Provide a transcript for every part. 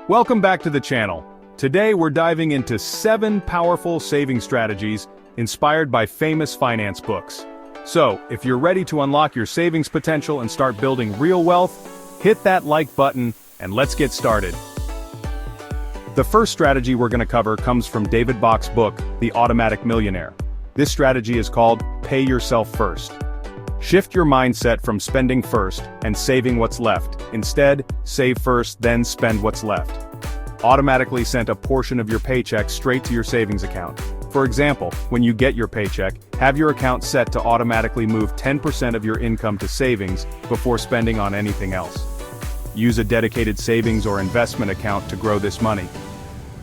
Welcome back to the channel. Today we're diving into 7 powerful saving strategies inspired by famous finance books. So, if you're ready to unlock your savings potential and start building real wealth, hit that like button and let's get started. The first strategy we're going to cover comes from David Bach's book, The Automatic Millionaire. This strategy is called Pay Yourself First. Shift your mindset from spending first and saving what's left. Instead, save first, then spend what's left. Automatically send a portion of your paycheck straight to your savings account. For example, when you get your paycheck, have your account set to automatically move 10% of your income to savings before spending on anything else. Use a dedicated savings or investment account to grow this money.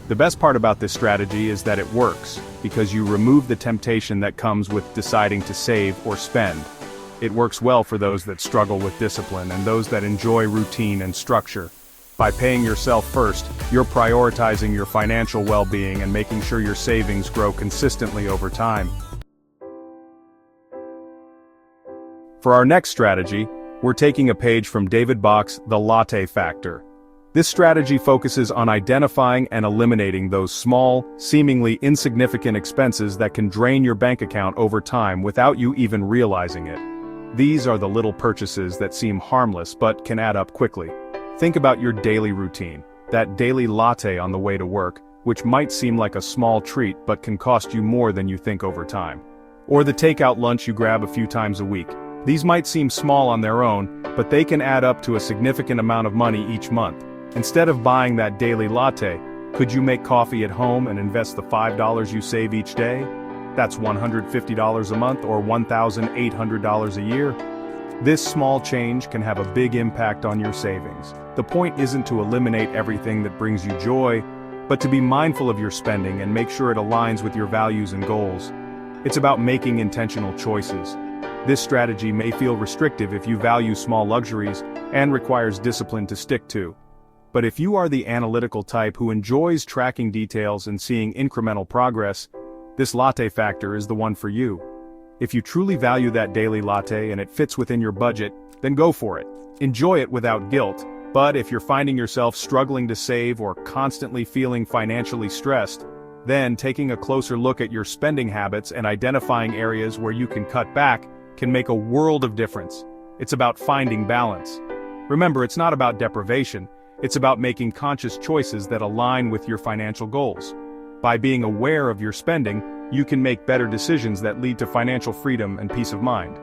The best part about this strategy is that it works, because you remove the temptation that comes with deciding to save or spend. It works well for those that struggle with discipline and those that enjoy routine and structure. By paying yourself first, you're prioritizing your financial well-being and making sure your savings grow consistently over time. For our next strategy, we're taking a page from David Bach's The Latte Factor. This strategy focuses on identifying and eliminating those small, seemingly insignificant expenses that can drain your bank account over time without you even realizing it. These are the little purchases that seem harmless but can add up quickly. Think about your daily routine, that daily latte on the way to work, which might seem like a small treat but can cost you more than you think over time. Or the takeout lunch you grab a few times a week. These might seem small on their own, but they can add up to a significant amount of money each month. Instead of buying that daily latte, could you make coffee at home and invest the $5 you save each day? That's $150 a month or $1,800 a year. This small change can have a big impact on your savings. The point isn't to eliminate everything that brings you joy, but to be mindful of your spending and make sure it aligns with your values and goals. It's about making intentional choices. This strategy may feel restrictive if you value small luxuries and requires discipline to stick to. But if you are the analytical type who enjoys tracking details and seeing incremental progress, this latte factor is the one for you. If you truly value that daily latte and it fits within your budget, then go for it. Enjoy it without guilt. But if you're finding yourself struggling to save or constantly feeling financially stressed, then taking a closer look at your spending habits and identifying areas where you can cut back can make a world of difference. It's about finding balance. Remember, it's not about deprivation, it's about making conscious choices that align with your financial goals. By being aware of your spending, you can make better decisions that lead to financial freedom and peace of mind.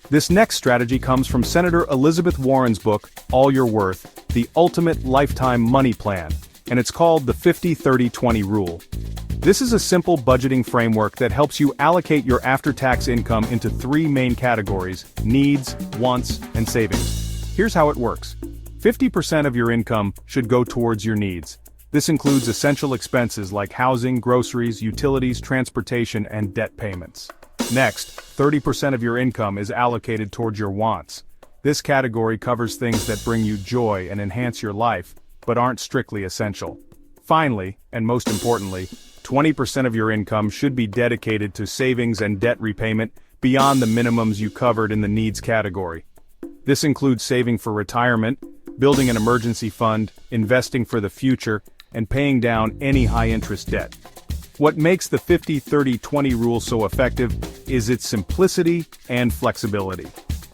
This next strategy comes from Senator Elizabeth Warren's book, All You're Worth, The Ultimate Lifetime Money Plan, and it's called the 50-30-20 Rule. This is a simple budgeting framework that helps you allocate your after-tax income into 3 main categories: needs, wants, and savings. Here's how it works. 50% of your income should go towards your needs. This includes essential expenses like housing, groceries, utilities, transportation, and debt payments. Next, 30% of your income is allocated towards your wants. This category covers things that bring you joy and enhance your life, but aren't strictly essential. Finally, and most importantly, 20% of your income should be dedicated to savings and debt repayment beyond the minimums you covered in the needs category. This includes saving for retirement, building an emergency fund, investing for the future, and paying down any high-interest debt. What makes the 50-30-20 rule so effective is its simplicity and flexibility.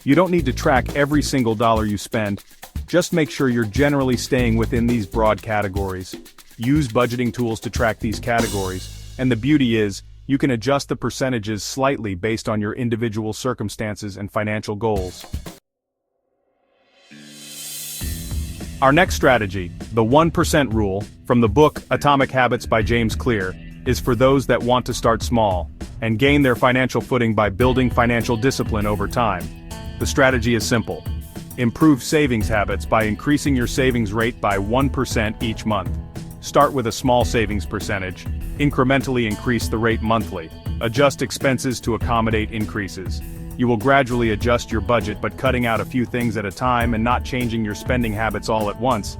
You don't need to track every single dollar you spend, just make sure you're generally staying within these broad categories. Use budgeting tools to track these categories, and the beauty is, you can adjust the percentages slightly based on your individual circumstances and financial goals. Our next strategy, the 1% rule, from the book Atomic Habits by James Clear, is for those that want to start small and gain their financial footing by building financial discipline over time. The strategy is simple. Improve savings habits by increasing your savings rate by 1% each month. Start with a small savings percentage. Incrementally increase the rate monthly. Adjust expenses to accommodate increases. You will gradually adjust your budget, but cutting out a few things at a time and not changing your spending habits all at once.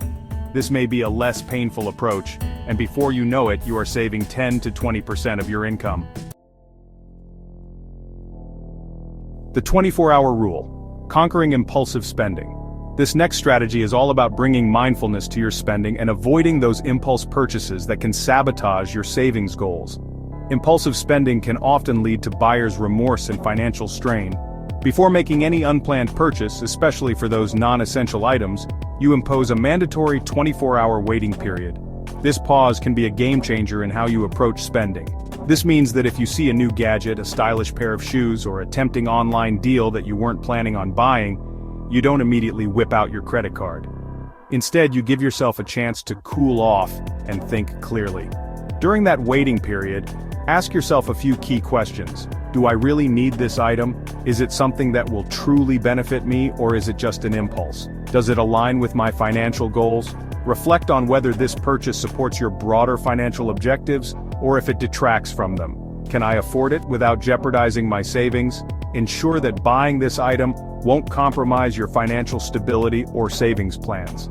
This may be a less painful approach, and before you know it, you are saving 10 to 20% of your income. The 24-hour rule. Conquering impulsive spending. This next strategy is all about bringing mindfulness to your spending and avoiding those impulse purchases that can sabotage your savings goals. Impulsive spending can often lead to buyer's remorse and financial strain. Before making any unplanned purchase, especially for those non-essential items, you impose a mandatory 24-hour waiting period. This pause can be a game-changer in how you approach spending. This means that if you see a new gadget, a stylish pair of shoes, or a tempting online deal that you weren't planning on buying, you don't immediately whip out your credit card. Instead, you give yourself a chance to cool off and think clearly. During that waiting period, ask yourself a few key questions. Do I really need this item? Is it something that will truly benefit me, or is it just an impulse? Does it align with my financial goals? Reflect on whether this purchase supports your broader financial objectives, or if it detracts from them. Can I afford it without jeopardizing my savings? Ensure that buying this item won't compromise your financial stability or savings plans.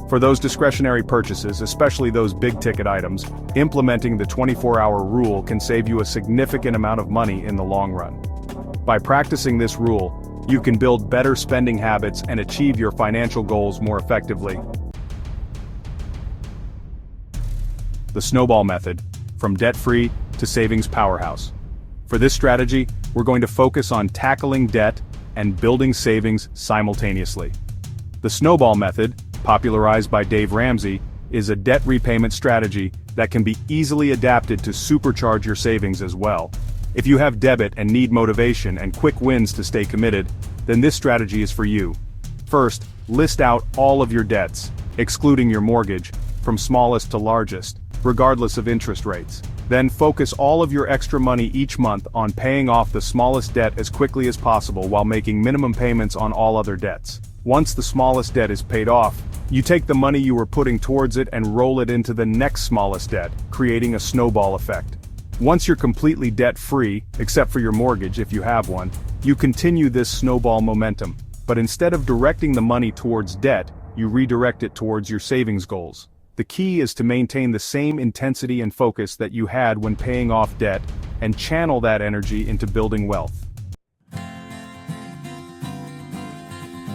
For those discretionary purchases, especially those big-ticket items, implementing the 24-hour rule can save you a significant amount of money in the long run. By practicing this rule, you can build better spending habits and achieve your financial goals more effectively. The Snowball method, from debt-free to savings powerhouse. For this strategy, we're going to focus on tackling debt and building savings simultaneously. The Snowball method, popularized by Dave Ramsey, is a debt repayment strategy that can be easily adapted to supercharge your savings as well. If you have debit and need motivation and quick wins to stay committed, then this strategy is for you. First, list out all of your debts, excluding your mortgage, from smallest to largest, regardless of interest rates. Then focus all of your extra money each month on paying off the smallest debt as quickly as possible while making minimum payments on all other debts. Once the smallest debt is paid off, you take the money you were putting towards it and roll it into the next smallest debt, creating a snowball effect. Once you're completely debt-free, except for your mortgage if you have one, you continue this snowball momentum. But instead of directing the money towards debt, you redirect it towards your savings goals. The key is to maintain the same intensity and focus that you had when paying off debt, and channel that energy into building wealth.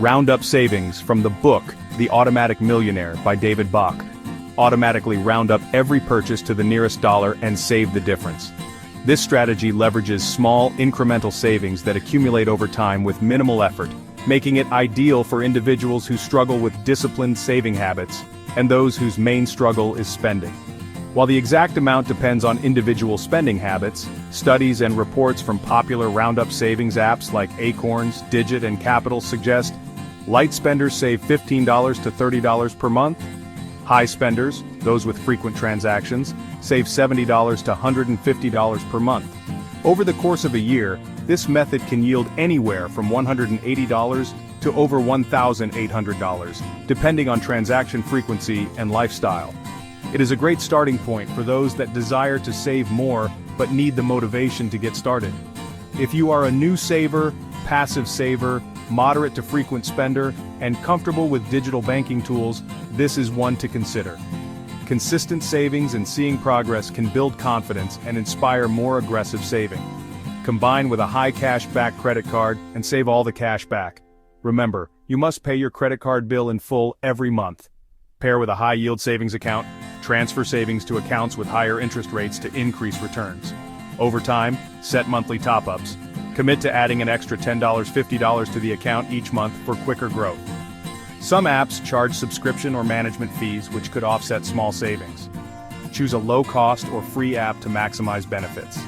Round up savings from the book, The Automatic Millionaire by David Bach. Automatically round up every purchase to the nearest dollar and save the difference. This strategy leverages small, incremental savings that accumulate over time with minimal effort, making it ideal for individuals who struggle with disciplined saving habits, and those whose main struggle is spending. While the exact amount depends on individual spending habits, studies and reports from popular roundup savings apps like Acorns, Digit, and Capital suggest light spenders save $15 to $30 per month. High spenders, those with frequent transactions, save $70 to $150 per month. Over the course of a year, this method can yield anywhere from $180 to over $1,800, depending on transaction frequency and lifestyle. It is a great starting point for those that desire to save more but need the motivation to get started. If you are a new saver, passive saver, moderate to frequent spender, and comfortable with digital banking tools, this is one to consider. Consistent savings and seeing progress can build confidence and inspire more aggressive saving. Combine with a high cash-back credit card and save all the cash back. Remember, you must pay your credit card bill in full every month. Pair with a high-yield savings account, transfer savings to accounts with higher interest rates to increase returns. Over time, set monthly top-ups. Commit to adding an extra $10, $50 to the account each month for quicker growth. Some apps charge subscription or management fees, which could offset small savings. Choose a low-cost or free app to maximize benefits.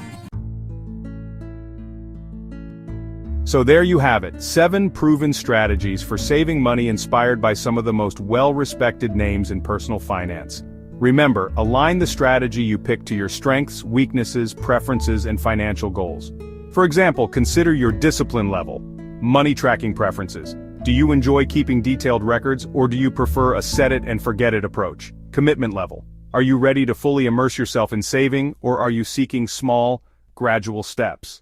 So there you have it, 7 proven strategies for saving money inspired by some of the most well-respected names in personal finance. Remember, align the strategy you pick to your strengths, weaknesses, preferences, and financial goals. For example, consider your discipline level, money tracking preferences. Do you enjoy keeping detailed records, or do you prefer a set-it-and-forget-it approach? Commitment level. Are you ready to fully immerse yourself in saving, or are you seeking small, gradual steps?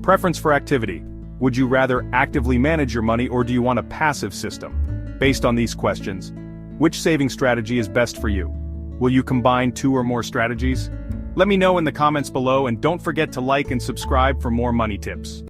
Preference for activity. Would you rather actively manage your money, or do you want a passive system? Based on these questions, which saving strategy is best for you? Will you combine 2 or more strategies? Let me know in the comments below, and don't forget to like and subscribe for more money tips.